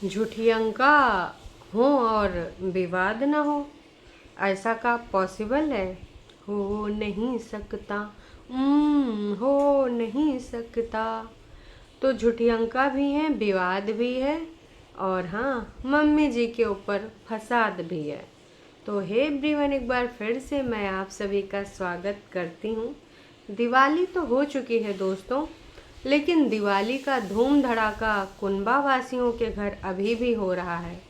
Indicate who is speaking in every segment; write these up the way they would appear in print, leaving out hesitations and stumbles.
Speaker 1: झूठियंका हो और विवाद न हो, ऐसा का पॉसिबल है? हो नहीं सकता। हो नहीं सकता। तो झूठियंका भी है, विवाद भी है, और हाँ, मम्मी जी के ऊपर फसाद भी है। तो हे एवरीवन, एक बार फिर से मैं आप सभी का स्वागत करती हूँ। दिवाली तो हो चुकी है दोस्तों, लेकिन दिवाली का धूम धड़ाका कुनबा वासियों के घर अभी भी हो रहा है।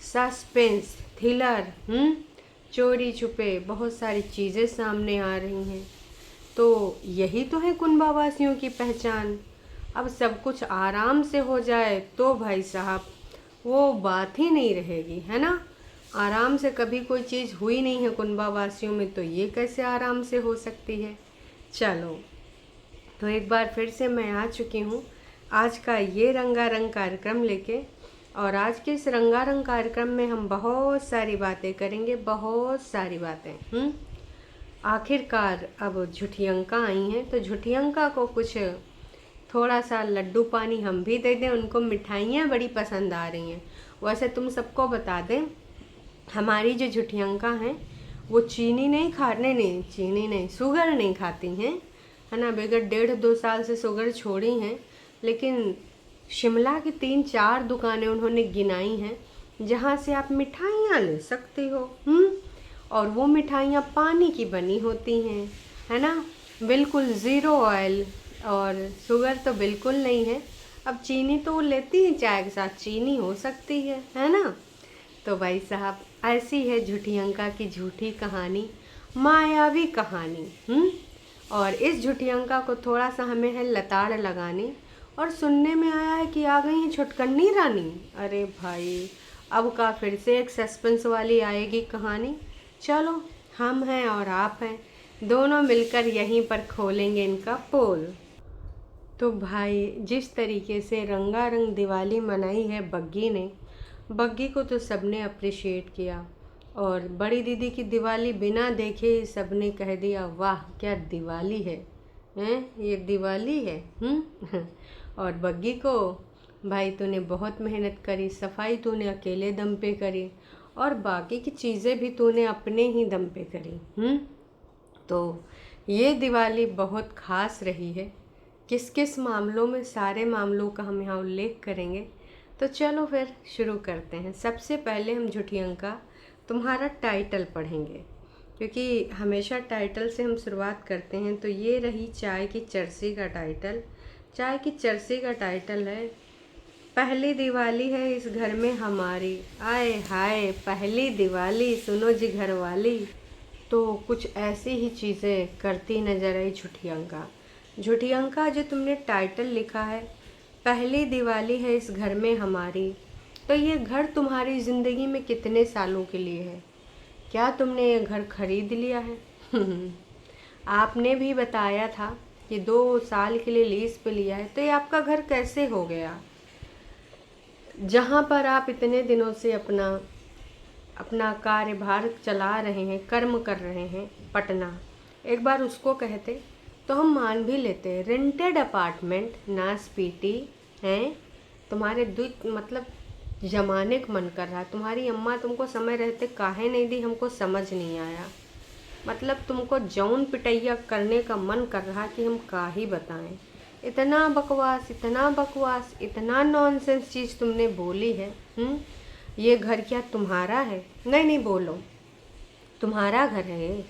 Speaker 1: सस्पेंस, थ्रिलर, चोरी छुपे बहुत सारी चीज़ें सामने आ रही हैं। तो यही तो है कुनबा वासियों की पहचान। अब सब कुछ आराम से हो जाए तो भाई साहब वो बात ही नहीं रहेगी, है ना। आराम से कभी कोई चीज़ हुई नहीं है कुनबा वासियों में, तो ये कैसे आराम से हो सकती है। चलो, तो एक बार फिर से मैं आ चुकी हूँ आज का ये रंगारंग कार्यक्रम लेके। और आज के इस रंगारंग कार्यक्रम में हम बहुत सारी बातें करेंगे, बहुत सारी बातें। आखिरकार अब झुठियंका आई हैं, तो झुठियंका को कुछ थोड़ा सा लड्डू पानी हम भी दे दें। उनको मिठाइयाँ बड़ी पसंद आ रही हैं। वैसे तुम सबको बता दें, हमारी जो झुठियंका हैं वो चीनी नहीं खाने नहीं चीनी नहीं शुगर नहीं खाती हैं, है ना। बगैर 1.5-2 साल से शुगर छोड़ी हैं, लेकिन शिमला की 3-4 दुकानें उन्होंने गिनाई हैं जहाँ से आप मिठाइयाँ ले सकते हो। और वो मिठाइयाँ पानी की बनी होती हैं, है ना, बिल्कुल ज़ीरो ऑयल, और शुगर तो बिल्कुल नहीं है। अब चीनी तो वो लेती है, चाय के साथ चीनी हो सकती है ना। तो भाई साहब, ऐसी है झूठियंका की झूठी कहानी, मायावी कहानी। और इस झूठियंका को थोड़ा सा हमें है लताड़ लगानी। और सुनने में आया है कि आ गई है छुटकन्नी रानी। अरे भाई, अब का फिर से एक सस्पेंस वाली आएगी कहानी। चलो, हम हैं और आप हैं, दोनों मिलकर यहीं पर खोलेंगे इनका पोल। तो भाई, जिस तरीके से रंगारंग दिवाली मनाई है बग्गी ने, बग्गी को तो सबने अप्रिशिएट किया। और बड़ी दीदी की दिवाली बिना देखे ही सबने कह दिया, वाह क्या दिवाली हैं, ये दिवाली है। और बग्गी को, भाई तूने बहुत मेहनत करी, सफाई तूने अकेले दम पे करी, और बाकी की चीज़ें भी तूने अपने ही दम पे करी। तो ये दिवाली बहुत ख़ास रही है। किस किस मामलों में, सारे मामलों का हम यहाँ उल्लेख करेंगे। तो चलो फिर शुरू करते हैं। सबसे पहले हम झुठियंका तुम्हारा टाइटल पढ़ेंगे, क्योंकि हमेशा टाइटल से हम शुरुआत करते हैं। तो ये रही चाय की चरसी का टाइटल। चाय की चरसी का टाइटल है, पहली दिवाली है इस घर में हमारी, आए हाय पहली दिवाली, सुनो जी घर वाली। तो कुछ ऐसी ही चीज़ें करती नजर आई झुठियंका। झुठियंका, जो तुमने टाइटल लिखा है, पहली दिवाली है इस घर में हमारी, तो ये घर तुम्हारी ज़िंदगी में कितने सालों के लिए है? क्या तुमने ये घर खरीद लिया है? आपने भी बताया था कि 2 साल के लिए लीज पे लिया है, तो ये आपका घर कैसे हो गया, जहाँ पर आप इतने दिनों से अपना अपना कार्यभार चला रहे हैं, कर्म कर रहे हैं पटना। एक बार उसको कहते तो हम मान भी लेते। रेंटेड अपार्टमेंट नासपीटी हैं, तुम्हारे मतलब जमाने का मन कर रहा है। तुम्हारी अम्मा तुमको समय रहते काहे नहीं दी, हमको समझ नहीं आया। मतलब तुमको जौन पिटैया करने का मन कर रहा कि हम का ही बताएं। इतना बकवास, इतना बकवास, इतना नॉनसेंस चीज़ तुमने बोली है। ये घर क्या तुम्हारा है? नहीं नहीं बोलो, तुम्हारा घर है,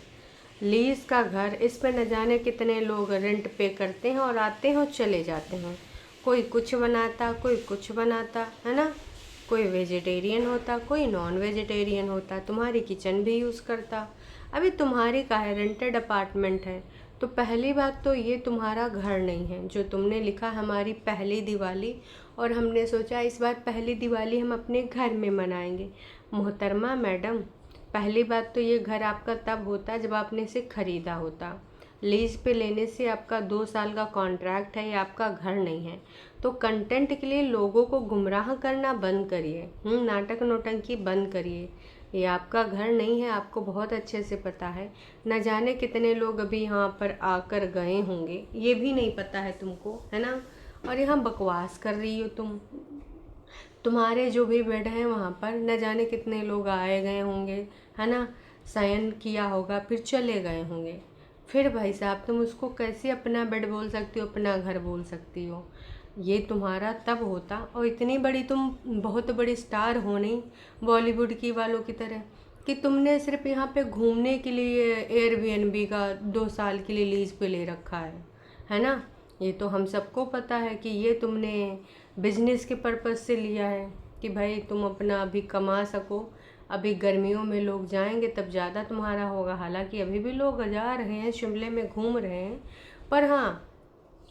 Speaker 1: लीज का घर। इस पे न जाने कितने लोग रेंट पे करते हैं और आते हैं और चले जाते हैं। कोई कुछ बनाता, कोई कुछ बनाता, है ना। कोई वेजिटेरियन होता, कोई नॉन वेजिटेरियन होता, तुम्हारी किचन भी यूज़ करता। अभी तुम्हारी का है, रेंटेड अपार्टमेंट है। तो पहली बात तो ये तुम्हारा घर नहीं है जो तुमने लिखा हमारी पहली दिवाली, और हमने सोचा इस बार पहली दिवाली हम अपने घर में मनाएंगे। मोहतरमा मैडम, पहली बात तो ये घर आपका तब होता जब आपने इसे ख़रीदा होता। लीज पे लेने से आपका 2 साल का कॉन्ट्रैक्ट है, ये आपका घर नहीं है। तो कंटेंट के लिए लोगों को गुमराह करना बंद करिए, नाटक नौटंकी बंद करिए। ये आपका घर नहीं है, आपको बहुत अच्छे से पता है। न जाने कितने लोग अभी यहाँ पर आकर गए होंगे, ये भी नहीं पता है तुमको, है ना। और यहाँ बकवास कर रही हो तुम। तुम्हारे जो भी बेड हैं वहाँ पर न जाने कितने लोग आए गए होंगे, है ना, शयन किया होगा, फिर चले गए होंगे। फिर भाई साहब तुम उसको कैसे अपना बेड बोल सकती हो, अपना घर बोल सकती हो? ये तुम्हारा तब होता, और इतनी बड़ी तुम बहुत बड़ी स्टार हो नहीं बॉलीवुड की वालों की तरह कि तुमने सिर्फ यहाँ पे घूमने के लिए एयरबीएनबी का 2 साल के लिए लीज पे ले रखा है ना। ये तो हम सबको पता है कि ये तुमने बिजनेस के पर्पज़ से लिया है कि भाई तुम अपना अभी कमा सको। अभी गर्मियों में लोग जाएंगे तब ज़्यादा तुम्हारा होगा, हालांकि अभी भी लोग जा रहे हैं, शिमले में घूम रहे हैं, पर हाँ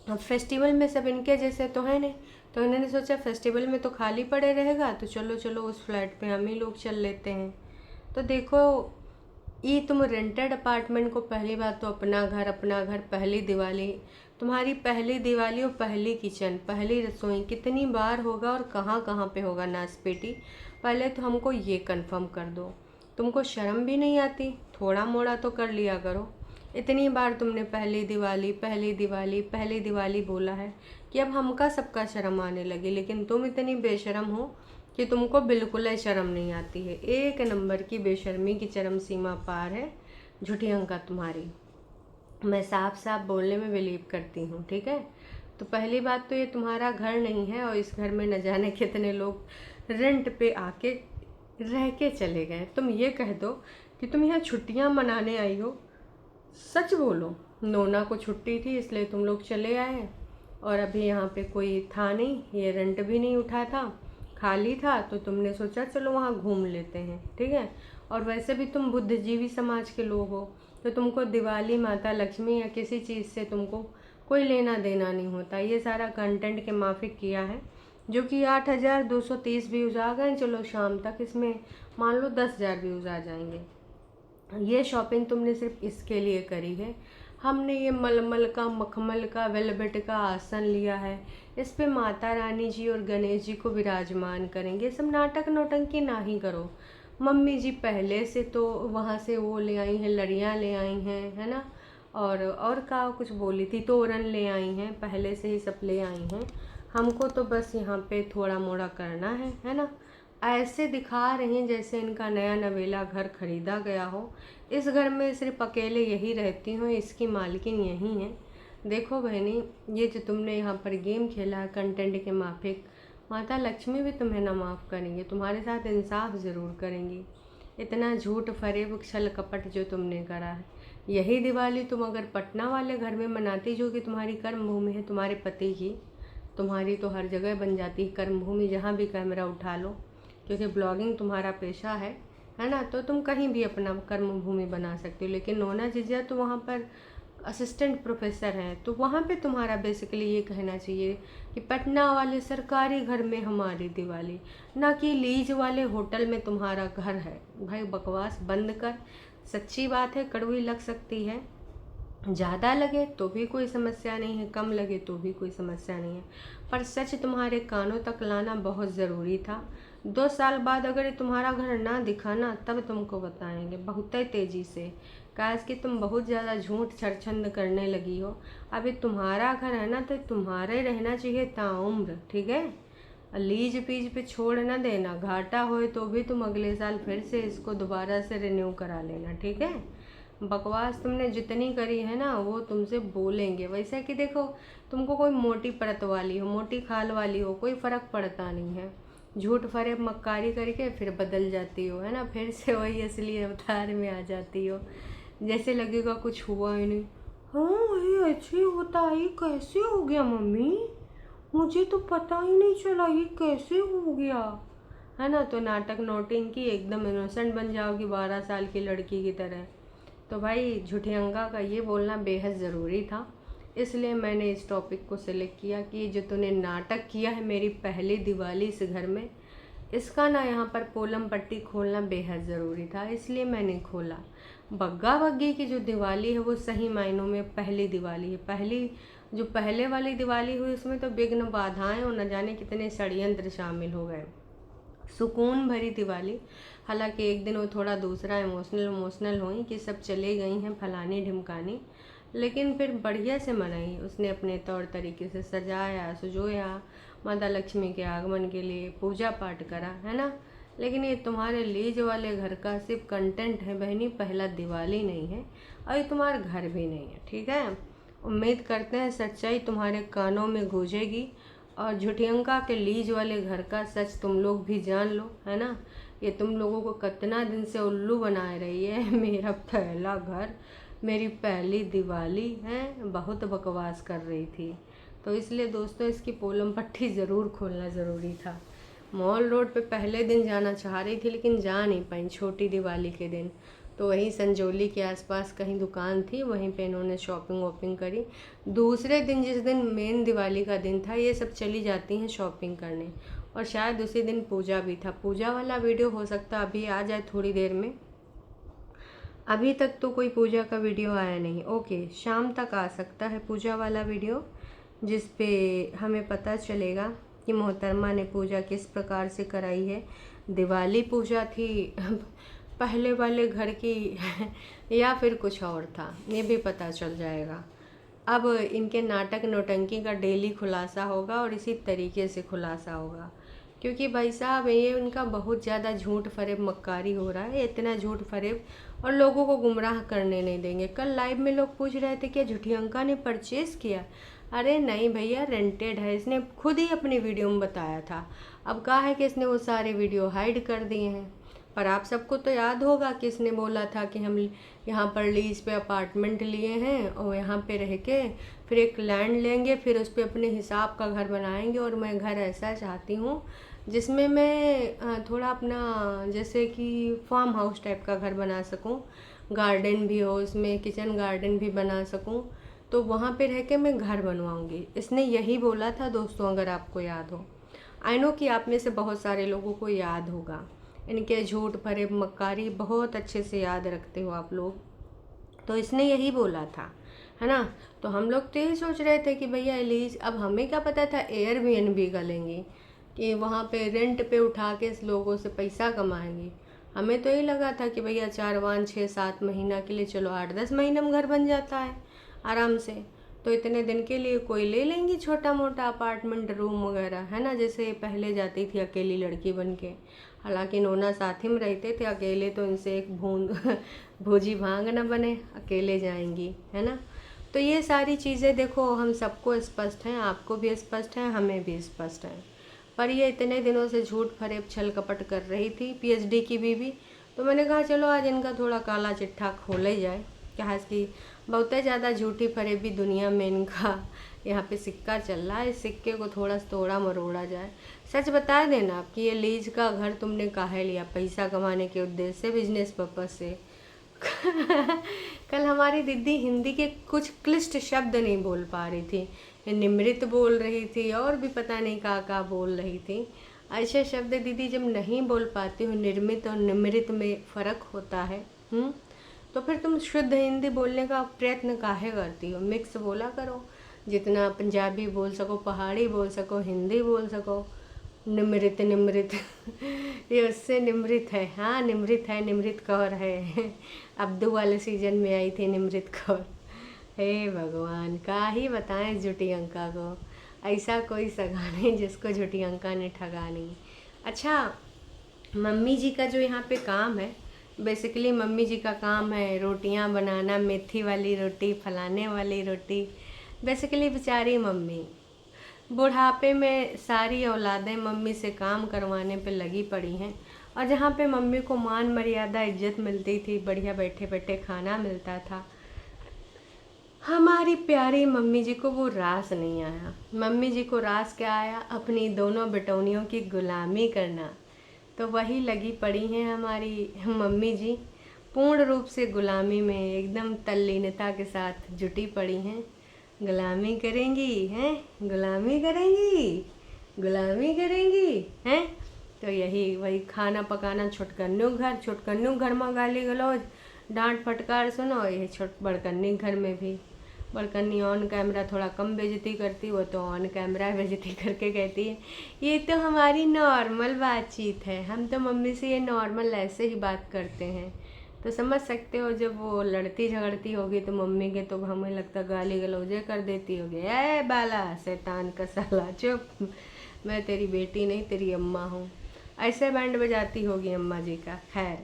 Speaker 1: अब फेस्टिवल में सब इनके जैसे तो है नहीं, तो इन्होंने सोचा फेस्टिवल में तो खाली पड़े रहेगा, तो चलो चलो उस फ्लैट पे हम ही लोग चल लेते हैं। तो देखो, ये तुम रेंटेड अपार्टमेंट को, पहली बात तो अपना घर, पहली दिवाली, तुम्हारी पहली दिवाली और पहली किचन, पहली रसोई कितनी बार होगा और कहाँ कहाँ पे होगा नासपेटी, पहले तो हमको ये कंफर्म कर दो। तुमको शर्म भी नहीं आती? थोड़ा मोड़ा तो कर लिया करो। इतनी बार तुमने पहली दिवाली पहली दिवाली पहली दिवाली बोला है कि अब हमका सबका शर्म आने लगी, लेकिन तुम इतनी बेशर्म हो कि तुमको बिल्कुल ही शर्म नहीं आती है। एक नंबर की बेशर्मी की चरम सीमा पार है झुठियंका तुम्हारी। मैं साफ साफ बोलने में बिलीव करती हूँ, ठीक है। तो पहली बात तो ये तुम्हारा घर नहीं है, और इस घर में न जाने कितने लोग रेंट पे आके रह के चले गए। तुम ये कह दो कि तुम यहाँ छुट्टियाँ मनाने आई हो, सच बोलो। नोना को छुट्टी थी इसलिए तुम लोग चले आए, और अभी यहाँ पे कोई था नहीं, ये रेंट भी नहीं उठा था, खाली था, तो तुमने सोचा चलो वहाँ घूम लेते हैं, ठीक है। और वैसे भी तुम बुद्धिजीवी समाज के लोग हो, तो तुमको दिवाली, माता लक्ष्मी या किसी चीज़ से तुमको कोई लेना देना नहीं होता। ये सारा कंटेंट के माफिक किया है, जो कि 8,230 व्यूज़ आ गए, चलो शाम तक इसमें मान लो 10,000 व्यूज़ आ जाएंगे। ये शॉपिंग तुमने सिर्फ इसके लिए करी है। हमने ये मलमल का, मखमल का, वेलवेट का आसन लिया है, इस पे माता रानी जी और गणेश जी को विराजमान करेंगे। सब नाटक नौटंकी ना ही करो। मम्मी जी पहले से तो वहाँ से वो ले आई हैं, लड़ियाँ ले आई हैं, है ना, और का कुछ बोली थी, तोरण ले आई हैं, पहले से ही सब ले आई हैं। हमको तो बस यहाँ पे थोड़ा मोड़ा करना है ना। ऐसे दिखा रही हैं जैसे इनका नया नवेला घर खरीदा गया हो। इस घर में सिर्फ अकेले यही रहती हूँ, इसकी मालकिन यही है। देखो बहनी, ये जो तुमने यहाँ पर गेम खेला है कंटेंट के माफिक, माता लक्ष्मी भी तुम्हें ना माफ़ करेंगे, तुम्हारे साथ इंसाफ ज़रूर करेंगी। इतना झूठ फरेब छल कपट जो तुमने करा है, यही दिवाली तुम अगर पटना वाले घर में मनाती, जो कि तुम्हारी कर्म भूमि है तुम्हारे पति की, तुम्हारी तो हर जगह बन जाती कर्म भूमि, जहाँ भी कैमरा उठा लो, क्योंकि ब्लॉगिंग तुम्हारा पेशा है ना, तो तुम कहीं भी अपना कर्म भूमि बना सकते हो। लेकिन नोना जिजिया तो वहाँ पर असिस्टेंट प्रोफेसर हैं, तो वहाँ पे तुम्हारा बेसिकली ये कहना चाहिए कि पटना वाले सरकारी घर में हमारी दिवाली, ना कि लीज वाले होटल में तुम्हारा घर है। भाई बकवास बंद कर। सच्ची बात है, कड़वी लग सकती है, ज़्यादा लगे तो भी कोई समस्या नहीं है, कम लगे तो भी कोई समस्या नहीं है, पर सच तुम्हारे कानों तक लाना बहुत ज़रूरी था। 2 साल बाद अगर तुम्हारा घर ना दिखा ना, तब तुमको बताएंगे बहुत तेज़ी से। काश कि तुम बहुत ज़्यादा झूठ छरछंद करने लगी हो। अभी तुम्हारा घर है ना, तो तुम्हारे रहना चाहिए ताउम्र, ठीक है। लीज पीज पे छोड़ ना देना, घाटा होए तो भी तुम अगले साल फिर से इसको दोबारा से रिन्यू करा लेना, ठीक है। बकवास तुमने जितनी करी है ना, वो तुमसे बोलेंगे। वैसे कि देखो, तुमको कोई मोटी परत वाली हो, मोटी खाल वाली हो, कोई फ़र्क पड़ता नहीं है। झूठ फरेब मक्कारी करके फिर बदल जाती हो, है ना, फिर से वही असली अवतार में आ जाती हो, जैसे लगेगा कुछ हुआ ही नहीं। हाँ ये ऐसे होता है, ये कैसे हो गया मम्मी, मुझे तो पता ही नहीं चला, ये कैसे हो गया, है ना। तो नाटक नौटंकी एकदम इनोसेंट बन जाओगी 12 साल की लड़की की तरह। तो भाई झुठियंगा का ये बोलना बेहद ज़रूरी था, इसलिए मैंने इस टॉपिक को सिलेक्ट किया कि जो तूने नाटक किया है मेरी पहली दिवाली इस घर में, इसका ना यहाँ पर पोलम पट्टी खोलना बेहद ज़रूरी था, इसलिए मैंने खोला। बग्गा बग्गी की जो दिवाली है वो सही मायनों में पहली दिवाली है। पहली जो पहले वाली दिवाली हुई उसमें तो विघ्न बाधाएं और न जाने कितने षड्यंत्र शामिल हो गए। सुकून भरी दिवाली, हालांकि एक दिन वो थोड़ा दूसरा इमोशनल हुई कि सब चले गई हैं फलानी ढिमकानी, लेकिन फिर बढ़िया से मनाई। उसने अपने तौर तरीके से सजाया सजोया, माता लक्ष्मी के आगमन के लिए पूजा पाठ करा, है ना। लेकिन ये तुम्हारे लीज वाले घर का सिर्फ कंटेंट है बहनी, पहला दिवाली नहीं है और ये तुम्हारा घर भी नहीं है, ठीक है। उम्मीद करते हैं सच्चाई तुम्हारे कानों में गूंजेगी और झुठियंका के लीज वाले घर का सच तुम लोग भी जान लो, है ना। ये तुम लोगों को कितना दिन से उल्लू बनाए रही है। मेरा पहला घर, मेरी पहली दिवाली है, बहुत बकवास कर रही थी। तो इसलिए दोस्तों इसकी पोलम पट्टी ज़रूर खोलना ज़रूरी था। मॉल रोड पे पहले दिन जाना चाह रही थी लेकिन जा नहीं पाई छोटी दिवाली के दिन। तो वहीं संजौली के आसपास कहीं दुकान थी, वहीं पे इन्होंने शॉपिंग वॉपिंग करी। दूसरे दिन जिस दिन मेन दिवाली का दिन था, ये सब चली जाती हैं शॉपिंग करने और शायद उसी दिन पूजा भी था। पूजा वाला वीडियो हो सकता अभी आ जाए थोड़ी देर में, अभी तक तो कोई पूजा का वीडियो आया नहीं। ओके, शाम तक आ सकता है पूजा वाला वीडियो, जिस पे हमें पता चलेगा कि मोहतरमा ने पूजा किस प्रकार से कराई है। दिवाली पूजा थी पहले वाले घर की या फिर कुछ और था, ये भी पता चल जाएगा। अब इनके नाटक नौटंकी का डेली खुलासा होगा और इसी तरीके से खुलासा होगा, क्योंकि भाई साहब ये उनका बहुत ज़्यादा झूठ फरेब मक्कारी हो रहा है। इतना झूठ फरेब और लोगों को गुमराह करने नहीं देंगे। कल लाइव में लोग पूछ रहे थे कि झुठियंका ने परचेज़ किया। अरे नहीं भैया, रेंटेड है, इसने खुद ही अपनी वीडियो में बताया था। अब कहा है कि इसने वो सारे वीडियो हाइड कर दिए हैं। पर आप सबको तो याद होगा कि इसने बोला था कि हम यहाँ पर लीज पे अपार्टमेंट लिए हैं और यहाँ पे रह के फिर एक लैंड लेंगे, फिर उस पर अपने हिसाब का घर बनाएंगे। और मैं घर ऐसा चाहती हूँ जिसमें मैं थोड़ा अपना जैसे कि फार्म हाउस टाइप का घर बना सकूँ, गार्डन भी हो उसमें, किचन गार्डन भी बना सकूँ। तो वहाँ पे रह के मैं घर बनवाऊँगी, इसने यही बोला था दोस्तों, अगर आपको याद हो। आई नो कि आप में से बहुत सारे लोगों को याद होगा, इनके झूठ फरेब मक्कारी बहुत अच्छे से याद रखते हो आप लोग। तो इसने यही बोला था, है ना। तो हम लोग तो यही सोच रहे थे कि भैया लीज, अब हमें क्या पता था एयरबीएनबी का लेंगे कि वहाँ पे रेंट पे उठा के इस लोगों से पैसा कमाएंगे। हमें तो यही लगा था कि भैया 4-5-6-7 महीना के लिए, चलो 8-10 महीने में घर बन जाता है आराम से। तो इतने दिन के लिए कोई ले लेंगी छोटा मोटा अपार्टमेंट रूम वगैरह, है ना, जैसे पहले जाती थी अकेली लड़की बन के। हालांकि नोना साथ ही में रहते थे, अकेले तो इनसे एक बूंद भोजी भांग न बने, अकेले जाएंगी, है ना। तो ये सारी चीज़ें देखो हम सबको स्पष्ट हैं, आपको भी स्पष्ट है, हमें भी स्पष्ट है। पर ये इतने दिनों से झूठ फरेब छल कपट कर रही थी पीएचडी की बीवी। तो मैंने कहा चलो आज इनका थोड़ा काला चिट्ठा खोला ही जाए, क्या कि बहुत ज़्यादा झूठी फरेबी दुनिया में इनका यहाँ पे सिक्का चल रहा है। इस सिक्के को थोड़ा तोड़ा मरोड़ा जाए। सच बता देना आपकी ये लीज का घर तुमने काहे लिया, पैसा कमाने के उद्देश्य से, बिजनेस पर्पज से। कल हमारी दीदी हिंदी के कुछ क्लिष्ट शब्द नहीं बोल पा रही थी, निमृत बोल रही थी और भी पता नहीं क्या बोल रही थी। ऐसे शब्द दीदी जब नहीं बोल पाती हो, निर्मित और निमृत में फ़र्क होता है। तो फिर तुम शुद्ध हिंदी बोलने का प्रयत्न काहे करती हो, मिक्स बोला करो, जितना पंजाबी बोल सको, पहाड़ी बोल सको, हिंदी बोल सको। निमृत निमृत ये उससे निमृत है, हाँ निमृत है, निमृत कौर है। अब्दू वाले सीजन में आई थी निमृत कौर। हे भगवान, का ही बताएं झुठियंका को, ऐसा कोई सगा नहीं जिसको झुठियंका ने ठगा नहीं। अच्छा, मम्मी जी का जो यहाँ पे काम है, बेसिकली मम्मी जी का काम है रोटियां बनाना, मेथी वाली रोटी, फलाने वाली रोटी। बेसिकली बेचारी मम्मी बुढ़ापे में सारी औलादें मम्मी से काम करवाने पे लगी पड़ी हैं। और जहाँ पे मम्मी को मान मर्यादा इज्जत मिलती थी, बढ़िया बैठे बैठे खाना मिलता था, हमारी प्यारी मम्मी जी को वो रास नहीं आया। मम्मी जी को रास क्या आया, अपनी दोनों बेटौनियों की गुलामी करना। तो वही लगी पड़ी हैं हमारी मम्मी जी, पूर्ण रूप से गुलामी में एकदम तल्लीनता के साथ जुटी पड़ी हैं। गुलामी करेंगी हैं, गुलामी करेंगी, गुलामी करेंगी हैं। तो यही वही खाना पकाना, छोटकन्नू घर में गाली गलौज, डांट फटकार सुनो। ये बड़कन्नी घर में भी, बड़कन्नी ऑन कैमरा थोड़ा कम बेइज्जती करती, वो तो ऑन कैमरा बेइज्जती करके कहती है ये तो हमारी नॉर्मल बातचीत है, हम तो मम्मी से ये नॉर्मल ऐसे ही बात करते हैं। तो समझ सकते हो जब वो लड़ती झगड़ती होगी तो मम्मी के तो हमें लगता गाली गलौजे कर देती होगी, ए बाला शैतान का साला चुप, मैं तेरी बेटी नहीं तेरी अम्मा हूँ। ऐसे बैंड बजाती होगी अम्मा जी का। खैर,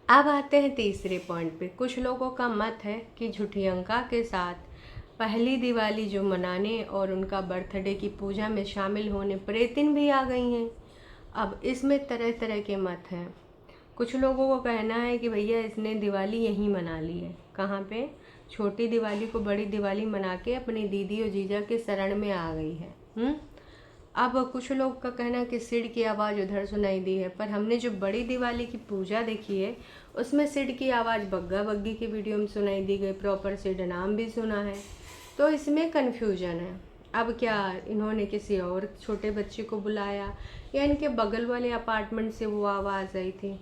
Speaker 1: अब आते हैं तीसरे पॉइंट पे। कुछ लोगों का मत है कि झुठियंका के साथ पहली दिवाली जो मनाने और उनका बर्थडे की पूजा में शामिल होने प्रेतिन भी आ गई हैं। अब इसमें तरह तरह के मत हैं। कुछ लोगों को कहना है कि भैया इसने दिवाली यहीं मना ली है। कहाँ पे? छोटी दिवाली को बड़ी दिवाली मना के अपनी दीदी और जीजा के शरण में आ गई है। अब कुछ लोग का कहना है कि सिड की आवाज़ उधर सुनाई दी है, पर हमने जो बड़ी दिवाली की पूजा देखी है उसमें सिड की आवाज़ बग्गा बग्गी की वीडियो में सुनाई दी गई, प्रॉपर सिड नाम भी सुना है। तो इसमें कन्फ्यूजन है। अब क्या इन्होंने किसी और छोटे बच्चे को बुलाया या इनके बगल वाले अपार्टमेंट से वो आवाज़ आई थी?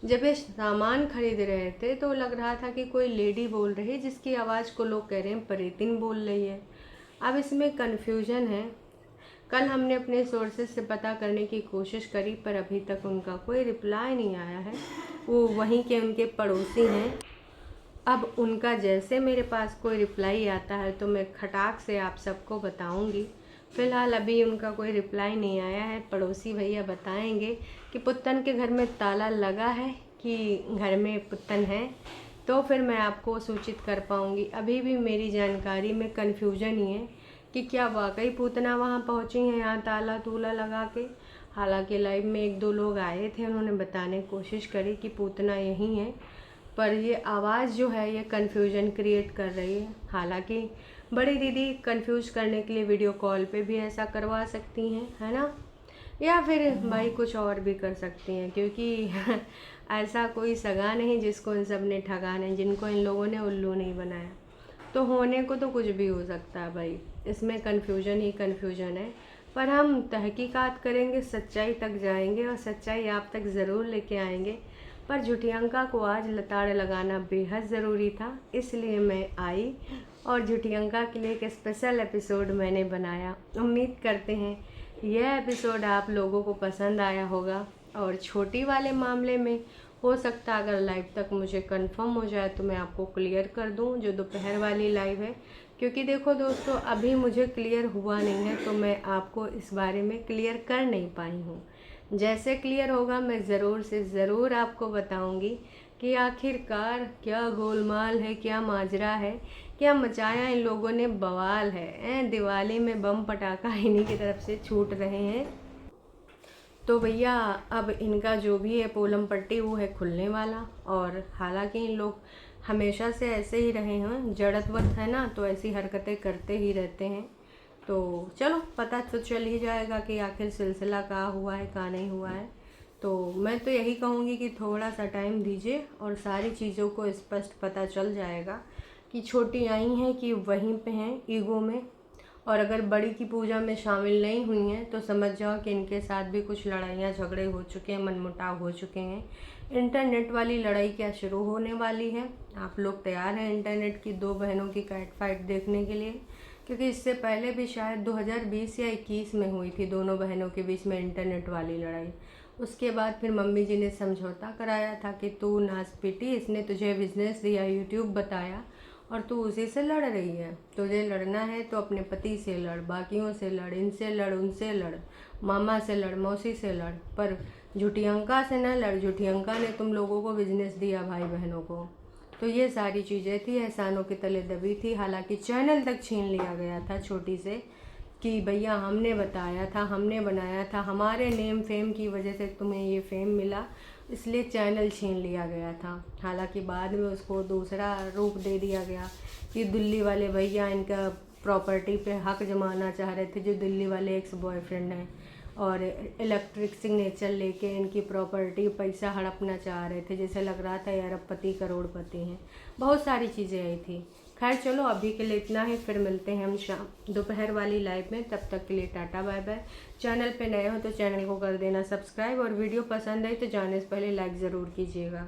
Speaker 1: जब ये सामान खरीद रहे थे तो लग रहा था कि कोई लेडी बोल रही है जिसकी आवाज़ को लोग कह रहे हैं प्रेतिन बोल रही है। अब इसमें कन्फ्यूजन है। कल हमने अपने सोर्सेज से पता करने की कोशिश करी पर अभी तक उनका कोई रिप्लाई नहीं आया है। वो वहीं के उनके पड़ोसी हैं। अब उनका जैसे मेरे पास कोई रिप्लाई आता है तो मैं खटाक से आप सबको बताऊंगी। फ़िलहाल अभी उनका कोई रिप्लाई नहीं आया है। पड़ोसी भैया बताएंगे कि पुत्तन के घर में ताला लगा है कि घर में पुत्तन है, तो फिर मैं आपको सूचित कर पाऊंगी। अभी भी मेरी जानकारी में कन्फ्यूजन ही है कि क्या वाकई पूतना वहाँ पहुँची हैं यहाँ ताला तूला लगा के। हालांकि लाइव में एक दो लोग आए थे, उन्होंने बताने की कोशिश करी कि पूतना यहीं है, पर ये आवाज़ जो है ये कन्फ्यूजन क्रिएट कर रही है। हालांकि बड़ी दीदी कन्फ्यूज करने के लिए वीडियो कॉल पे भी ऐसा करवा सकती हैं, है ना, या फिर भाई कुछ और भी कर सकती हैं, क्योंकि ऐसा कोई सगा नहीं जिसको इन सब ने ठगा नहीं, जिनको इन लोगों ने उल्लू नहीं बनाया। तो होने को तो कुछ भी हो सकता है भाई, इसमें कन्फ्यूजन ही कन्फ्यूजन है। पर हम तहकीकात करेंगे, सच्चाई तक जाएंगे और सच्चाई आप तक ज़रूर लेके आएंगे। पर झुठियंका को आज लताड़ लगाना बेहद ज़रूरी था, इसलिए मैं आई और झुठियंका के लिए एक स्पेशल एपिसोड मैंने बनाया। उम्मीद करते हैं यह एपिसोड आप लोगों को पसंद आया होगा। और छोटी वाले मामले में हो सकता है अगर लाइव तक मुझे कंफर्म हो जाए तो मैं आपको क्लियर कर दूं जो दोपहर वाली लाइव है, क्योंकि देखो दोस्तों अभी मुझे क्लियर हुआ नहीं है तो मैं आपको इस बारे में क्लियर कर नहीं पाई हूँ। जैसे क्लियर होगा मैं ज़रूर से ज़रूर आपको बताऊंगी कि आखिरकार क्या गोलमाल है, क्या माजरा है, क्या मचाया इन लोगों ने बवाल है। दिवाली में बम पटाखा इन्हीं की तरफ से छूट रहे हैं। तो भैया अब इनका जो भी है पोलम पट्टी वो है खुलने वाला। और हालांकि इन लोग हमेशा से ऐसे ही रहे हैं, जड़तवत है ना, तो ऐसी हरकतें करते ही रहते हैं। तो चलो पता तो चल ही जाएगा कि आखिर सिलसिला कहाँ हुआ है कहाँ नहीं हुआ है। तो मैं तो यही कहूँगी कि थोड़ा सा टाइम दीजिए और सारी चीज़ों को स्पष्ट पता चल जाएगा कि छोटी आई हैं कि वहीं पे हैं ईगो में, और अगर बड़ी की पूजा में शामिल नहीं हुई हैं तो समझ जाओ कि इनके साथ भी कुछ लड़ाइयाँ झगड़े हो चुके हैं, मनमुटाव हो चुके हैं। इंटरनेट वाली लड़ाई क्या शुरू होने वाली है? आप लोग तैयार हैं इंटरनेट की दो बहनों की कैट फाइट देखने के लिए? क्योंकि इससे पहले भी शायद 2020 या 21 में हुई थी दोनों बहनों के बीच में इंटरनेट वाली लड़ाई। उसके बाद फिर मम्मी जी ने समझौता कराया था कि तू नाच पीटी, इसने तुझे बिजनेस दिया, यूट्यूब बताया और तू उसी से लड़ रही है। तुझे लड़ना है तो अपने पति से लड़, बाकियों से लड़, इनसे लड़, उनसे लड़, मामा से लड़, मौसी से लड़, पर झुठियंका से न लड़। झुठियंका ने तुम लोगों को बिजनेस दिया भाई बहनों को। तो ये सारी चीज़ें थी, एहसानों के तले दबी थी। हालांकि चैनल तक छीन लिया गया था छोटी से कि भैया हमने बताया था, हमने बनाया था, हमारे नेम फेम की वजह से तुम्हें ये फेम मिला, इसलिए चैनल छीन लिया गया था। हालांकि बाद में उसको दूसरा रूप दे दिया गया कि दिल्ली वाले भैया इनका प्रॉपर्टी पे हक जमाना चाह रहे थे, जो दिल्ली वाले एक्स बॉयफ्रेंड हैं, और इलेक्ट्रिक सिग्नेचर लेके इनकी प्रॉपर्टी पैसा हड़पना चाह रहे थे। जैसे लग रहा था ये अरबपति करोड़पति हैं। बहुत सारी चीज़ें आई थी। खैर चलो अभी के लिए इतना ही, फिर मिलते हैं हम शाम दोपहर वाली लाइव में। तब तक के लिए टाटा बाय बाय। चैनल पे नए हो तो चैनल को कर देना सब्सक्राइब, और वीडियो पसंद आई तो जाने से पहले लाइक ज़रूर कीजिएगा।